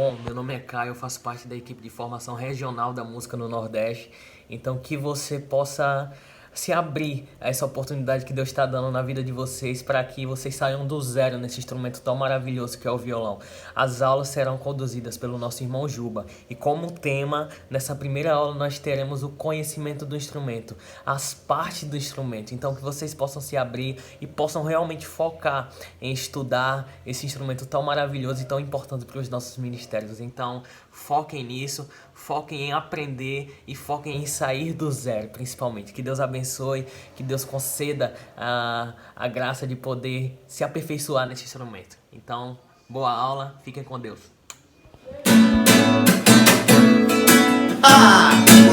Bom, meu nome é Caio, eu faço parte da equipe de formação regional da música no Nordeste. Então que você possa se abrir a essa oportunidade que Deus está dando na vida de vocês para que vocês saiam do zero nesse instrumento tão maravilhoso que é o violão. As aulas serão conduzidas pelo nosso irmão Juba e como tema, nessa primeira aula nós teremos o conhecimento do instrumento, as partes do instrumento. Então que vocês possam se abrir e possam realmente focar em estudar esse instrumento tão maravilhoso e tão importante para os nossos ministérios. Então foquem nisso, foquem em aprender e foquem em sair do zero, principalmente. Que Deus abençoe, que Deus conceda a graça de poder se aperfeiçoar nesse instrumento. Então, boa aula, fiquem com Deus.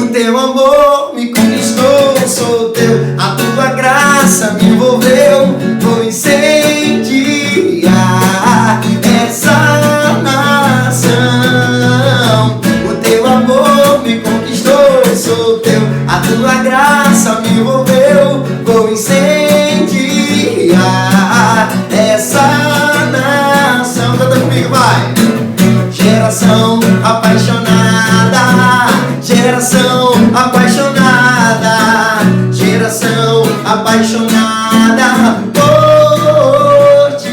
O teu amor me conquistou, sou teu, a tua graça me envolveu, vou incendiar essa nação. O teu amor me conquistou, sou teu, a tua graça me envolveu, vou incendiar essa nação. Canta comigo, vai! Geração apaixonada, geração apaixonada, geração apaixonada por ti.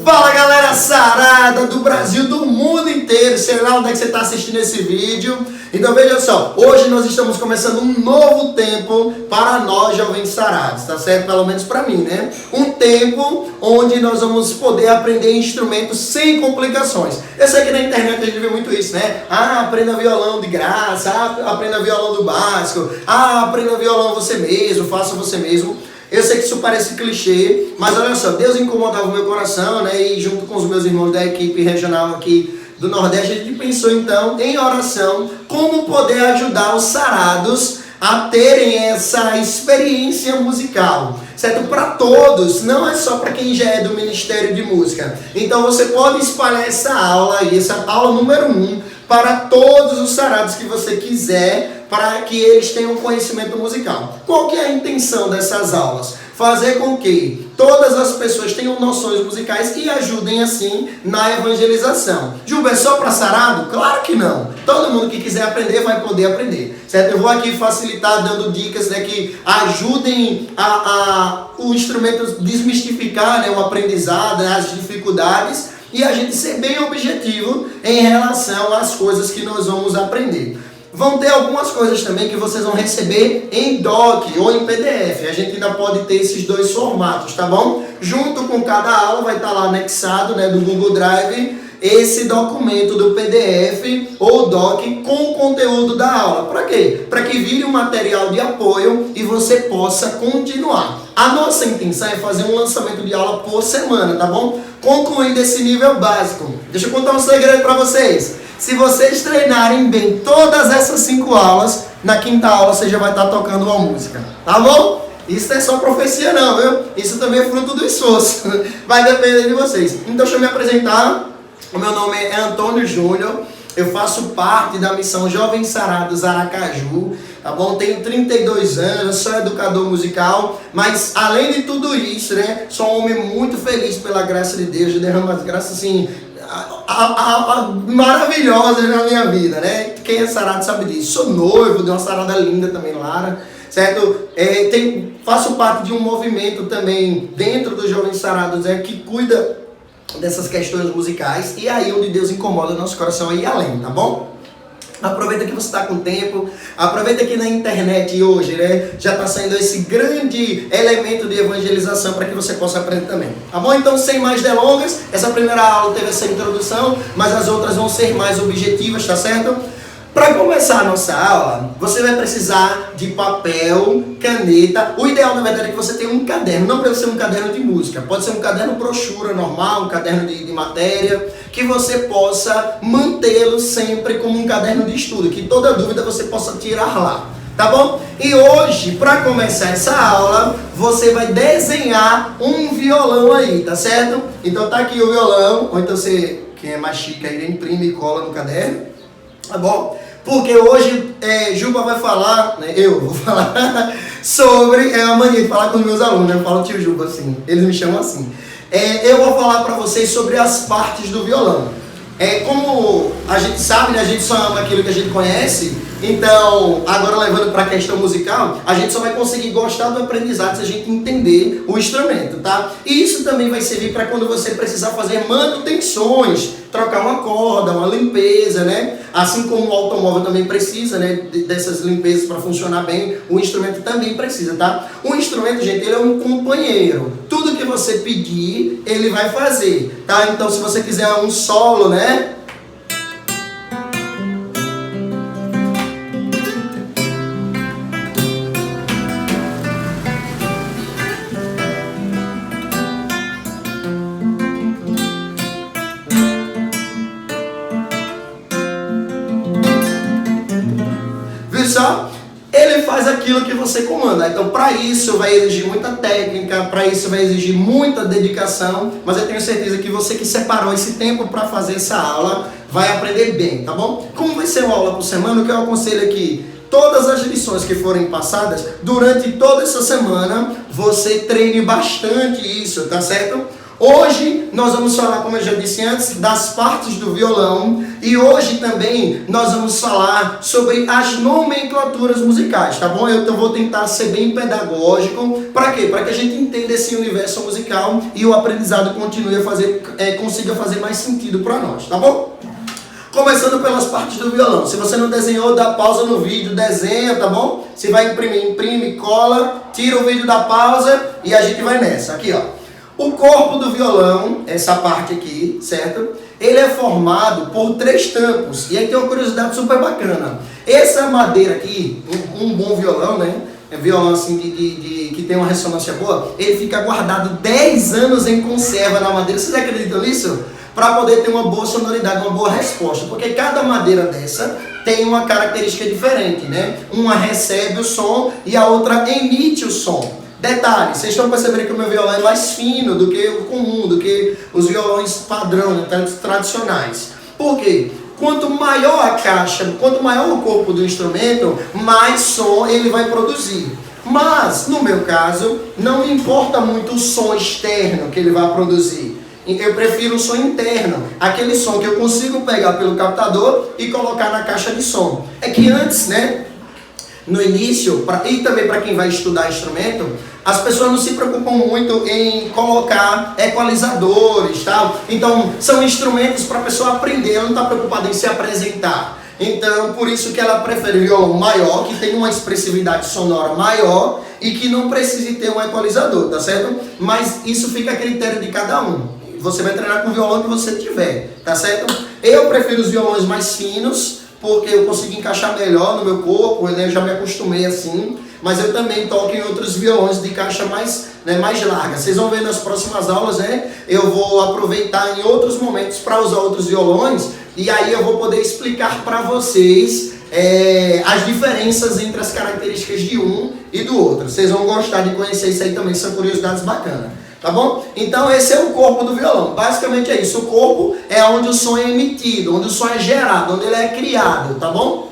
Fala, galera sarada do Brasil, do mundo inteiro, sei lá onde é que você está assistindo esse vídeo. Então veja só, hoje nós estamos começando um novo tempo para nós jovens sarados, tá certo? Pelo menos para mim, né? Um tempo onde nós vamos poder aprender instrumentos sem complicações. Eu sei que na internet a gente vê muito isso, né? Aprenda violão de graça, aprenda violão do básico, aprenda violão você mesmo, faça você mesmo. Eu sei que isso parece clichê, mas olha só, Deus incomodava o meu coração, né? E junto com os meus irmãos da equipe regional aqui do Nordeste, a gente pensou então em oração como poder ajudar os sarados a terem essa experiência musical, certo? Para todos, não é só para quem já é do Ministério de Música. Então você pode espalhar essa aula aí, essa aula número 1, para todos os sarados que você quiser, para que eles tenham conhecimento musical. Qual que é a intenção dessas aulas? Fazer com que todas as pessoas tenham noções musicais e ajudem assim na evangelização. Juba, é só para sarado? Claro que não. Todo mundo que quiser aprender vai poder aprender, certo? Eu vou aqui facilitar dando dicas, né, que ajudem o instrumento desmistificar, né, o aprendizado, né, as dificuldades e a gente ser bem objetivo em relação às coisas que nós vamos aprender. Vão ter algumas coisas também que vocês vão receber em doc ou em PDF. A gente ainda pode ter esses dois formatos, tá bom? Junto com cada aula vai estar lá anexado, né, do Google Drive, esse documento do PDF ou doc com o conteúdo da aula. Para quê? Para que vire um material de apoio e você possa continuar. A nossa intenção é fazer um lançamento de aula por semana, tá bom? Concluindo esse nível básico. Deixa eu contar um segredo para vocês. Se vocês treinarem bem todas essas 5 aulas, na quinta aula você já vai estar tocando uma música, tá bom? Isso não é só profecia não, viu? Isso também é fruto do esforço. Vai depender de vocês. Então deixa eu me apresentar. O meu nome é Antônio Júnior. Eu faço parte da missão Jovens Sarados Aracaju, tá bom? Tenho 32 anos, sou educador musical, mas além de tudo isso, né? Sou um homem muito feliz pela graça de Deus, de derramar as graças assim maravilhosas na minha vida, né? Quem é sarado sabe disso. Sou noivo de uma sarada linda também, Lara, certo? Faço parte de um movimento também dentro dos Jovens Sarados, que cuida dessas questões musicais, e aí onde Deus incomoda o nosso coração aí além, tá bom? Aproveita que você está com tempo, aproveita que na internet hoje, né, já está saindo esse grande elemento de evangelização para que você possa aprender também, tá bom? Então, sem mais delongas, essa primeira aula teve essa introdução, mas as outras vão ser mais objetivas, tá certo? Para começar a nossa aula, você vai precisar de papel, caneta. O ideal, na verdade, é que você tenha um caderno. Não precisa ser um caderno de música. Pode ser um caderno brochura normal, um caderno de matéria, que você possa mantê-lo sempre como um caderno de estudo, que toda dúvida você possa tirar lá, tá bom? E hoje, para começar essa aula, você vai desenhar um violão aí, tá certo? Então tá aqui o violão, ou então você, quem é mais chique aí, imprime e cola no caderno. Tá bom? Porque hoje Juba vai falar, né, eu vou falar sobre a mania de falar com os meus alunos, né? Eu falo tio Juba assim, eles me chamam assim. Eu vou falar para vocês sobre as partes do violão. Como a gente sabe, né, a gente só ama aquilo que a gente conhece, então, agora levando para a questão musical, a gente só vai conseguir gostar do aprendizado se a gente entender o instrumento, tá? E isso também vai servir para quando você precisar fazer manutenções, trocar uma corda, uma limpeza, né? Assim como o automóvel também precisa, né, dessas limpezas para funcionar bem, o instrumento também precisa, tá? O instrumento, gente, ele é um companheiro. Tudo que você pedir, ele vai fazer, tá? Então, se você quiser um solo, né? Só ele faz aquilo que você comanda. Então, para isso vai exigir muita técnica, para isso vai exigir muita dedicação, mas eu tenho certeza que você que separou esse tempo para fazer essa aula vai aprender bem, tá bom? Como vai ser uma aula por semana, o que eu aconselho aqui? Todas as lições que forem passadas, durante toda essa semana, você treine bastante isso, tá certo? Hoje nós vamos falar, como eu já disse antes, das partes do violão, e hoje também nós vamos falar sobre as nomenclaturas musicais, tá bom? Eu vou tentar ser bem pedagógico. Para quê? Para que a gente entenda esse universo musical e o aprendizado continue a fazer, consiga fazer mais sentido para nós, tá bom? Começando pelas partes do violão. Se você não desenhou, dá pausa no vídeo, desenha, tá bom? Se vai imprimir, imprime, cola, tira o vídeo da pausa e a gente vai nessa. Aqui, ó. O corpo do violão, essa parte aqui, certo? Ele é formado por 3 tampos. E aí tem uma curiosidade super bacana. Essa madeira aqui, um bom violão, né? Violão assim que tem uma ressonância boa, ele fica guardado 10 anos em conserva na madeira. Vocês acreditam nisso? Para poder ter uma boa sonoridade, uma boa resposta. Porque cada madeira dessa tem uma característica diferente, né? Uma recebe o som e a outra emite o som. Detalhe, vocês estão percebendo que o meu violão é mais fino do que o comum, do que os violões padrão, né, tradicionais. Por quê? Quanto maior a caixa, quanto maior o corpo do instrumento, mais som ele vai produzir. Mas, no meu caso, não me importa muito o som externo que ele vai produzir. Eu prefiro o som interno, aquele som que eu consigo pegar pelo captador e colocar na caixa de som. É que antes, né? No início, e também para quem vai estudar instrumento, as pessoas não se preocupam muito em colocar equalizadores, tal. Então, são instrumentos para a pessoa aprender, ela não está preocupada em se apresentar. Então, por isso que ela prefere violão maior, que tem uma expressividade sonora maior e que não precise ter um equalizador, tá certo? Mas isso fica a critério de cada um. Você vai treinar com o violão que você tiver, tá certo? Eu prefiro os violões mais finos, porque eu consigo encaixar melhor no meu corpo, né? Eu já me acostumei assim, mas eu também toco em outros violões de caixa mais, né, mais larga. Vocês vão ver nas próximas aulas, né? Eu vou aproveitar em outros momentos para usar outros violões, e aí eu vou poder explicar para vocês as diferenças entre as características de um e do outro. Vocês vão gostar de conhecer isso aí também, são curiosidades bacanas. Tá bom? Então esse é o corpo do violão. Basicamente é isso. O corpo é onde o som é emitido, onde o som é gerado, onde ele é criado, tá bom?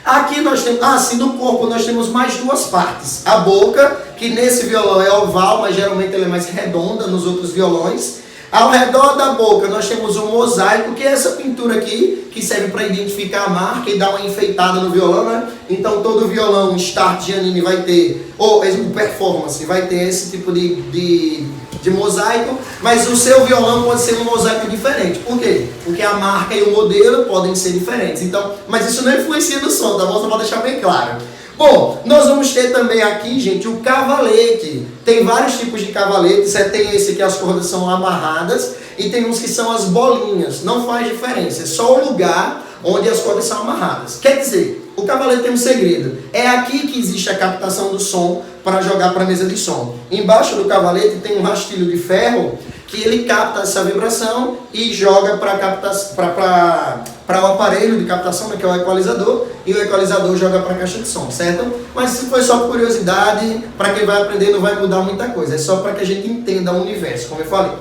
Aqui nós temos, assim, no corpo nós temos mais 2 partes. A boca, que nesse violão é oval, mas geralmente ela é mais redonda nos outros violões. Ao redor da boca nós temos um mosaico, que é essa pintura aqui, que serve para identificar a marca e dar uma enfeitada no violão, né? Então todo violão Start Giannini vai ter, ou o Performance vai ter esse tipo de mosaico, mas o seu violão pode ser um mosaico diferente. Por quê? Porque a marca e o modelo podem ser diferentes. Então, mas isso não influencia no som, tá bom? Só para deixar bem claro. Bom, nós vamos ter também aqui, gente, o cavalete. Tem vários tipos de cavaletes. Tem esse que as cordas são amarradas e tem uns que são as bolinhas. Não faz diferença, é só o lugar onde as cordas são amarradas. Quer dizer, o cavalete tem um segredo. É aqui que existe a captação do som para jogar para a mesa de som. Embaixo do cavalete tem um rastilho de ferro que ele capta essa vibração e joga para o aparelho de captação, né, que é o equalizador, e o equalizador joga para a caixa de som, certo? Mas se foi só por curiosidade, para quem vai aprender não vai mudar muita coisa, é só para que a gente entenda o universo, como eu falei.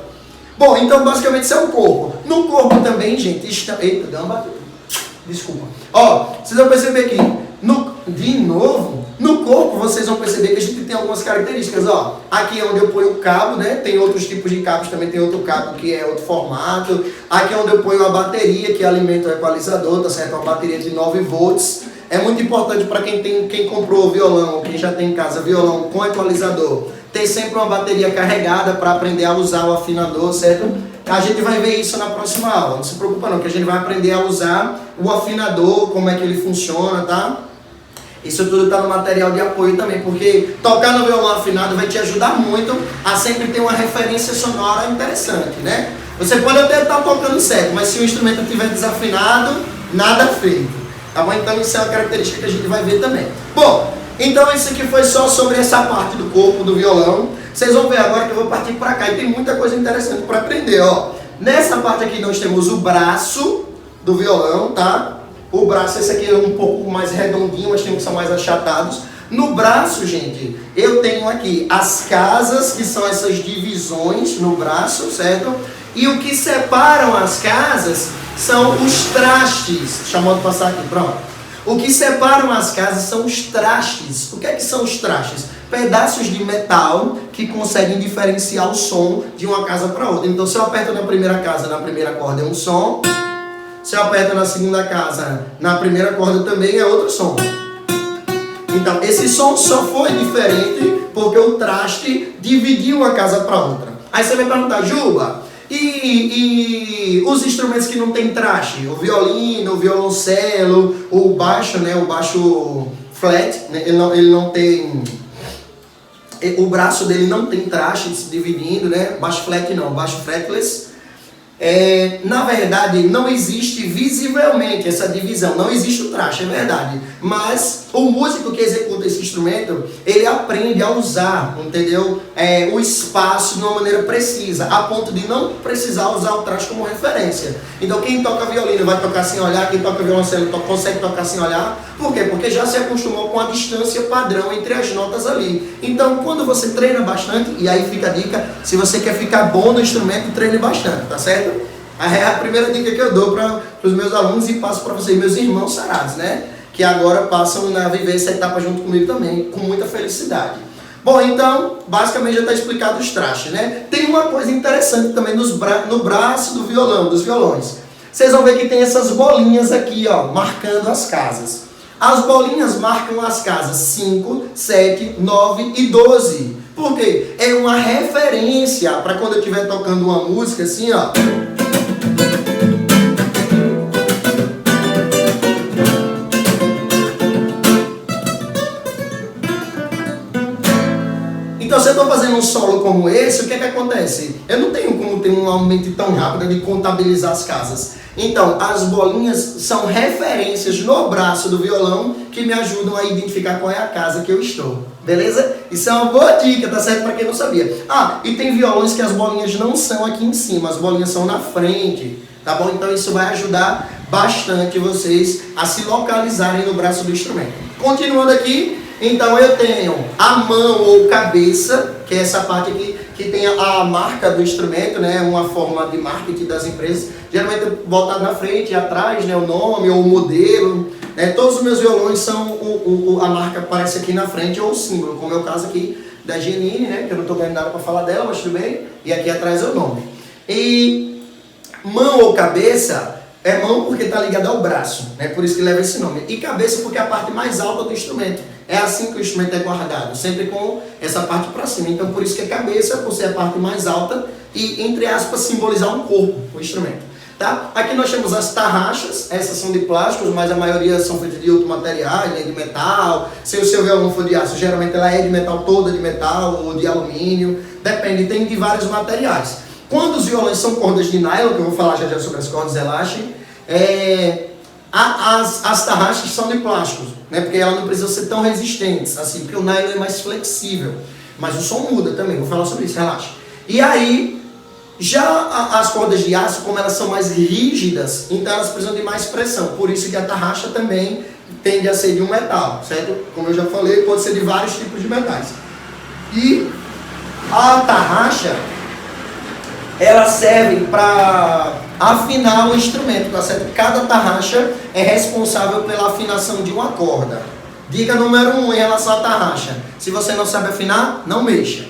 Bom, então basicamente isso é o corpo. No corpo também, gente, eita, deu uma batida. Desculpa. Ó, vocês vão perceber aqui, de novo, no corpo vocês vão perceber que a gente tem algumas características, ó. Aqui é onde eu ponho o cabo, né? Tem outros tipos de cabos, também tem outro cabo que é outro formato. Aqui é onde eu ponho a bateria que alimenta o equalizador, tá certo? Uma bateria de 9 volts. É muito importante para quem comprou o violão, quem já tem em casa violão com equalizador, ter sempre uma bateria carregada para aprender a usar o afinador, certo? A gente vai ver isso na próxima aula, não se preocupa não, que a gente vai aprender a usar o afinador, como é que ele funciona, tá? Isso tudo está no material de apoio também, porque tocar no violão afinado vai te ajudar muito a sempre ter uma referência sonora interessante, né? Você pode até estar tocando certo, mas se o instrumento estiver desafinado, nada feito, tá bom? Então isso é uma característica que a gente vai ver também. Bom, então isso aqui foi só sobre essa parte do corpo do violão. Vocês vão ver agora que eu vou partir para cá e tem muita coisa interessante para aprender, ó. Nessa parte aqui nós temos o braço do violão, tá? O braço, esse aqui é um pouco mais redondinho, mas tem uns que são mais achatados. No braço, gente, eu tenho aqui as casas, que são essas divisões no braço, certo? E o que separam as casas são os trastes. Chamando de passar aqui, pronto. O que separam as casas são os trastes. O que é que são os trastes? Pedaços de metal que conseguem diferenciar o som de uma casa para outra. Então, se eu aperto na primeira casa, na primeira corda é um som. Se eu aperto na segunda casa, na primeira corda também é outro som. Então, esse som só foi diferente porque o traste dividiu uma casa para outra. Aí você vai perguntar, Juba, e os instrumentos que não tem traste? O violino, o violoncelo, o baixo, né? O baixo flat, né? Ele não tem... O braço dele não tem traste se dividindo, né? Baixo flat não, baixo fretless. Na verdade, não existe visivelmente essa divisão, não existe o traste, é verdade. Mas o músico que executa esse instrumento, ele aprende a usar, entendeu? O espaço de uma maneira precisa, a ponto de não precisar usar o traste como referência. Então quem toca violino vai tocar sem olhar, quem toca violoncelo consegue tocar sem olhar. Por quê? Porque já se acostumou com a distância padrão entre as notas ali. Então quando você treina bastante, e aí fica a dica, se você quer ficar bom no instrumento, treine bastante, tá certo? É a primeira dica que eu dou para os meus alunos e passo para vocês, meus irmãos sarados, né? Que agora passam a viver essa etapa junto comigo também, com muita felicidade. Bom, então, basicamente já está explicado os trastes, né? Tem uma coisa interessante também no braço do violão, dos violões. Vocês vão ver que tem essas bolinhas aqui, ó, marcando as casas. As bolinhas marcam as casas 5, 7, 9 e 12. Por quê? É uma referência para quando eu estiver tocando uma música assim, ó. Então, se eu estou fazendo um solo como esse, o que é que acontece? Eu não tenho como ter uma mente tão rápida de contabilizar as casas. Então, as bolinhas são referências no braço do violão que me ajudam a identificar qual é a casa que eu estou. Beleza? Isso é uma boa dica, tá certo? Para quem não sabia. E tem violões que as bolinhas não são aqui em cima, as bolinhas são na frente. Tá bom? Então, isso vai ajudar bastante vocês a se localizarem no braço do instrumento. Continuando aqui. Então eu tenho a mão ou cabeça, que é essa parte aqui, que tem a marca do instrumento, né? Uma forma de marketing das empresas, geralmente botado na frente e atrás, né? O nome ou o modelo. Né? Todos os meus violões são, a marca aparece aqui na frente ou o símbolo, como é o caso aqui da Giannini, né? Que eu não estou ganhando nada para falar dela, mas tudo bem. E aqui atrás é o nome. E mão ou cabeça... É mão porque está ligada ao braço, né? Por isso que leva esse nome. E cabeça porque é a parte mais alta do instrumento. É assim que o instrumento é guardado, sempre com essa parte para cima. Então por isso que é cabeça, por ser a parte mais alta e, entre aspas, simbolizar um corpo, o instrumento. Tá? Aqui nós temos as tarraxas, essas são de plásticos, mas a maioria são feitas de outros materiais, né? De metal. Se o seu violão for de aço, geralmente ela é de metal, toda de metal ou de alumínio. Depende, tem de vários materiais. Quando os violões são cordas de nylon, que eu vou falar já sobre as cordas elásticas, as tarraxas são de plástico, né? Porque ela não precisa ser tão resistente, assim, porque o nylon é mais flexível. Mas o som muda também, vou falar sobre isso, relaxa. E aí, já as cordas de aço, como elas são mais rígidas, então elas precisam de mais pressão. Por isso que a tarraxa também tende a ser de um metal, certo? Como eu já falei, pode ser de vários tipos de metais. E a tarraxa... elas servem para afinar o instrumento, tá certo? Cada tarraxa é responsável pela afinação de uma corda. Dica número 1 em relação à tarraxa. Se você não sabe afinar, não mexa,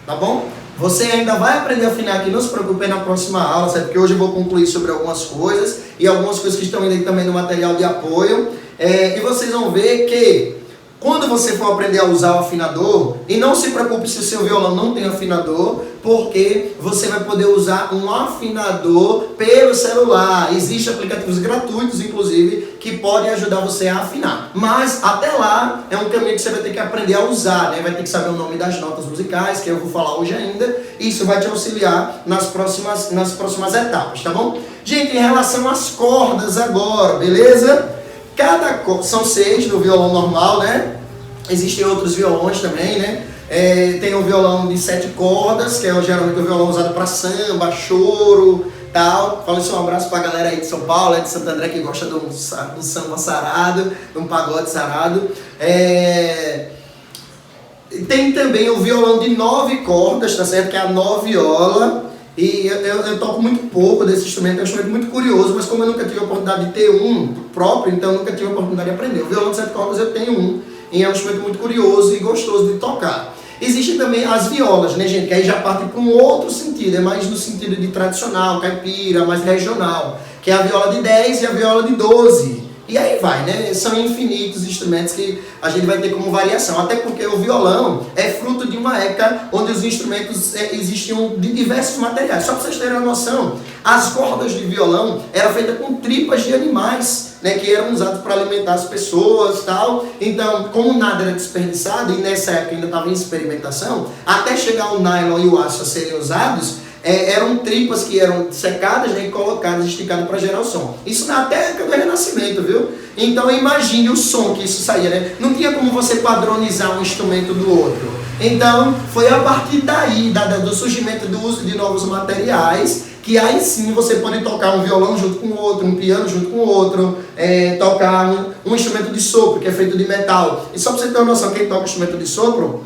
tá bom? Você ainda vai aprender a afinar aqui, não se preocupe na próxima aula, certo? Porque hoje eu vou concluir sobre algumas coisas e algumas coisas que estão indo aí também no material de apoio. E vocês vão ver que quando você for aprender a usar o afinador, e não se preocupe se o seu violão não tem afinador, porque você vai poder usar um afinador pelo celular. Existem aplicativos gratuitos, inclusive, que podem ajudar você a afinar. Mas até lá é um caminho que você vai ter que aprender a usar, né? Vai ter que saber o nome das notas musicais, que eu vou falar hoje ainda. E isso vai te auxiliar nas próximas etapas, tá bom? Gente, em relação às cordas agora, beleza? São 6 no violão normal, né? Existem outros violões também, né? Tem um violão de 7 cordas, que é geralmente o violão usado para samba, choro, tal. Fala isso, um abraço pra galera aí de São Paulo, de Santo André, que gosta de um samba sarado, de um pagode sarado. Tem também o violão de 9 cordas, tá certo? Que é a noviola. E eu toco muito pouco desse instrumento, é um instrumento muito curioso, mas como eu nunca tive a oportunidade de ter um próprio, então eu nunca tive a oportunidade de aprender. O violão de 7 cordas eu tenho um, e é um instrumento muito curioso e gostoso de tocar. Existem também as violas, né, gente, que aí já parte para um outro sentido, é mais no sentido de tradicional, caipira, mais regional, que é a viola de 10 e a viola de 12. E aí vai, né? São infinitos instrumentos que a gente vai ter como variação. Até porque o violão é fruto de uma época onde os instrumentos existiam de diversos materiais. Só para vocês terem uma noção, as cordas de violão eram feitas com tripas de animais, né? Que eram usadas para alimentar as pessoas e tal. Então, como nada era desperdiçado, e nessa época ainda estava em experimentação, até chegar o nylon e o aço a serem usados, eram tripas que eram secadas, né, e colocadas, esticadas para gerar o som. Isso na época do Renascimento, viu? Então imagine o som que isso saía, né? Não tinha como você padronizar um instrumento do outro. Então foi a partir daí, do surgimento do uso de novos materiais, que aí sim você pode tocar um violão junto com o outro, um piano junto com o outro, tocar um instrumento de sopro, que é feito de metal. E só para você ter uma noção, quem toca instrumento de sopro,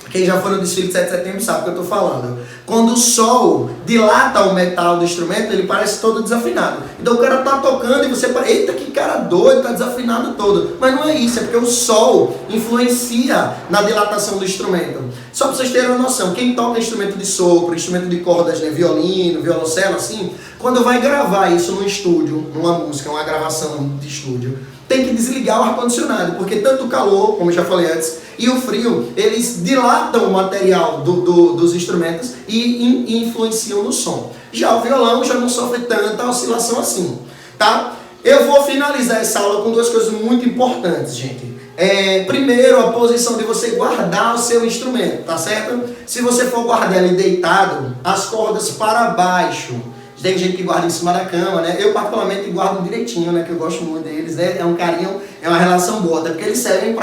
quem já foi no desfile de 7 de setembro sabe o que eu estou falando. Quando o sol dilata o metal do instrumento, ele parece todo desafinado. Então o cara está tocando e você fala, eita, que cara doido, está desafinado todo. Mas não é isso, é porque o sol influencia na dilatação do instrumento. Só para vocês terem uma noção, quem toca instrumento de sopro, instrumento de cordas, né, violino, violoncelo, assim, quando vai gravar isso no estúdio, numa música, uma gravação de estúdio, tem que desligar o ar-condicionado, porque tanto o calor, como eu já falei antes, e o frio, eles dilatam o material dos instrumentos e influenciam no som. Já o violão já não sofre tanta oscilação assim, tá? Eu vou finalizar essa aula com 2 coisas muito importantes, gente. Primeiro, a posição de você guardar o seu instrumento, tá certo? Se você for guardar ele deitado, as cordas para baixo. Tem gente que guarda em cima da cama, né? Eu particularmente guardo direitinho, né? Que eu gosto muito deles, né? É um carinho, é uma relação boa, até porque eles servem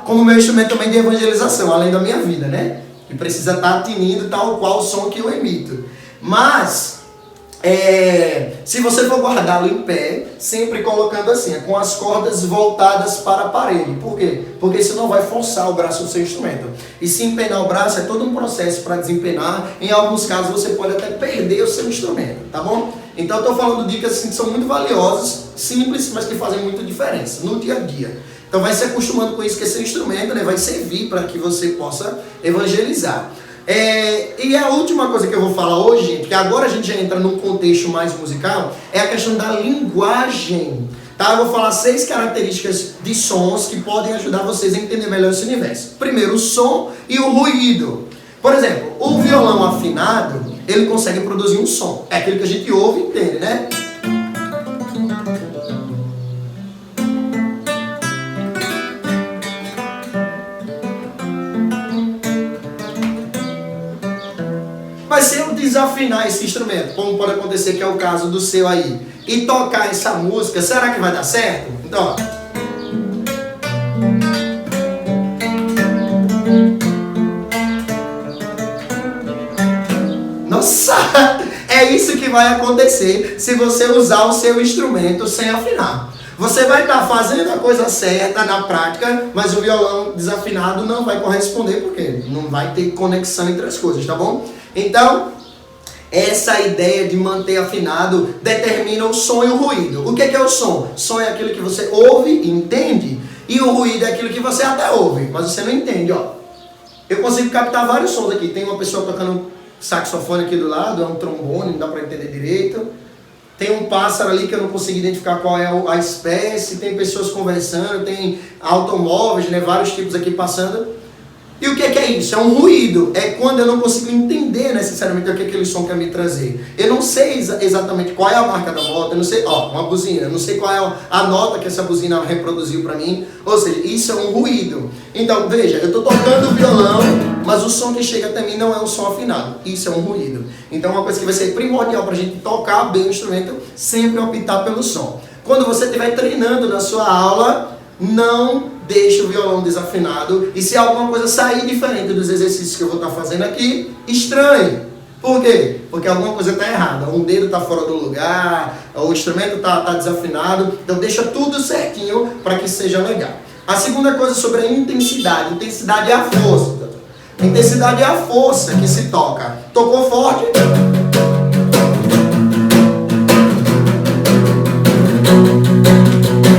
como meu instrumento também de evangelização, além da minha vida, né? Que precisa estar tinindo tal qual o som que eu emito. Mas, se você for guardá-lo em pé, sempre colocando assim, com as cordas voltadas para a parede. Por quê? Porque isso não vai forçar o braço do seu instrumento. E se empenar o braço é todo um processo para desempenar. Em alguns casos você pode até perder o seu instrumento, tá bom? Então eu estou falando dicas assim, que são muito valiosas, simples, mas que fazem muita diferença no dia a dia. Então vai se acostumando com isso, que esse instrumento, né, vai servir para que você possa evangelizar. E a última coisa que eu vou falar hoje, gente, que agora a gente já entra num contexto mais musical, é a questão da linguagem. Tá? Eu vou falar 6 características de sons que podem ajudar vocês a entender melhor esse universo. Primeiro, o som e o ruído. Por exemplo, o violão afinado, ele consegue produzir um som. É aquilo que a gente ouve e entende, né? Mas se eu desafinar esse instrumento, como pode acontecer que é o caso do seu aí, e tocar essa música, será que vai dar certo? Então, ó. Nossa, é isso que vai acontecer se você usar o seu instrumento sem afinar. Você vai estar fazendo a coisa certa na prática, mas o violão desafinado não vai corresponder, porque não vai ter conexão entre as coisas, tá bom? Então, essa ideia de manter afinado determina o som e o ruído. O que é o som? Som é aquilo que você ouve e entende. E o ruído é aquilo que você até ouve, mas você não entende, ó. Eu consigo captar vários sons aqui. Tem uma pessoa tocando saxofone aqui do lado, é um trombone, não dá pra entender direito. Tem um pássaro ali que eu não consigo identificar qual é a espécie. Tem pessoas conversando, tem automóveis, né, vários tipos aqui passando. E o que é isso? É um ruído. É quando eu não consigo entender necessariamente o que aquele som quer me trazer. Eu não sei exatamente qual é a marca da moto, eu não sei, ó, uma buzina, eu não sei qual é a nota que essa buzina reproduziu para mim. Ou seja, isso é um ruído. Então, veja, eu estou tocando o violão, mas o som que chega até mim não é um som afinado. Isso é um ruído. Então, uma coisa que vai ser primordial para a gente tocar bem o instrumento, sempre optar pelo som. Quando você estiver treinando na sua aula, não deixe o violão desafinado, e se alguma coisa sair diferente dos exercícios que eu vou estar fazendo aqui, estranhe. Por quê? Porque alguma coisa está errada, um dedo está fora do lugar, o instrumento está desafinado, então deixa tudo certinho para que seja legal. A segunda coisa sobre a intensidade. Intensidade é a força. Intensidade é a força que se toca. Tocou forte,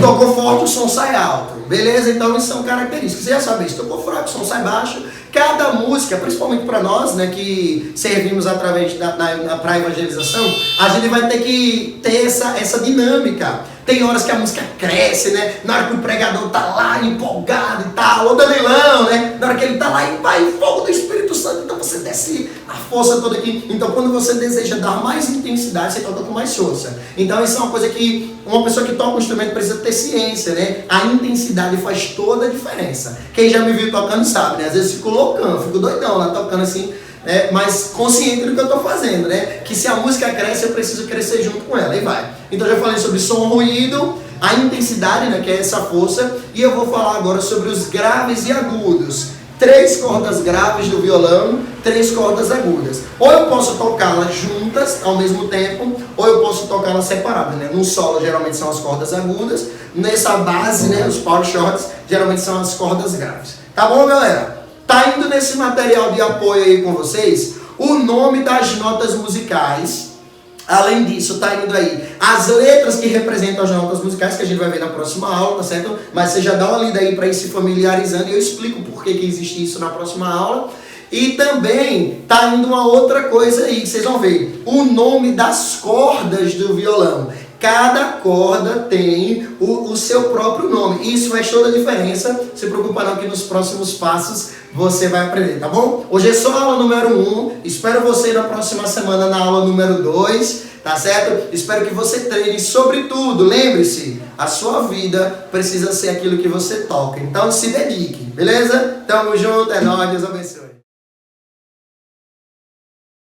tocou forte, o som sai alto. Beleza? Então isso são características. Você já sabe, se tocou fraco, o som sai baixo. Cada música, principalmente para nós, né, que servimos através para a evangelização, a gente vai ter que ter essa dinâmica. Tem horas que a música cresce, né? Na hora que o pregador tá lá empolgado e tal, ô Danilão, né? Na hora que ele tá lá e vai fogo do Espírito Santo, então você desce a força toda aqui. Então quando você deseja dar mais intensidade, você toca com mais força. Então isso é uma coisa que uma pessoa que toca um instrumento precisa ter ciência, né? A intensidade faz toda a diferença. Quem já me viu tocando sabe, né? Às vezes fico loucão, fico doidão lá tocando assim, mas consciente do que eu estou fazendo, né? Que se a música cresce, eu preciso crescer junto com ela, e vai. Então eu já falei sobre som, ruído, a intensidade, né, que é essa força, e eu vou falar agora sobre os graves e agudos. 3 cordas graves do violão, 3 cordas agudas. Ou eu posso tocá-las juntas ao mesmo tempo, ou eu posso tocá-las separadas, né? No solo geralmente são as cordas agudas, nessa base, né, os power chords, geralmente são as cordas graves. Tá bom, galera? Tá indo nesse material de apoio aí com vocês o nome das notas musicais. Além disso, tá indo aí as letras que representam as notas musicais, que a gente vai ver na próxima aula, tá certo? Mas você já dá uma lida aí para ir se familiarizando e eu explico por que existe isso na próxima aula. E também tá indo uma outra coisa aí, que vocês vão ver. O nome das cordas do violão. Cada corda tem o seu próprio nome. Isso faz toda a diferença. Não se preocupa não que nos próximos passos você vai aprender, tá bom? Hoje é só a aula número 1. Espero você na próxima semana na aula número 2, tá certo? Espero que você treine sobre tudo. Lembre-se, a sua vida precisa ser aquilo que você toca. Então se dedique, beleza? Tamo junto, é nóis, Deus abençoe.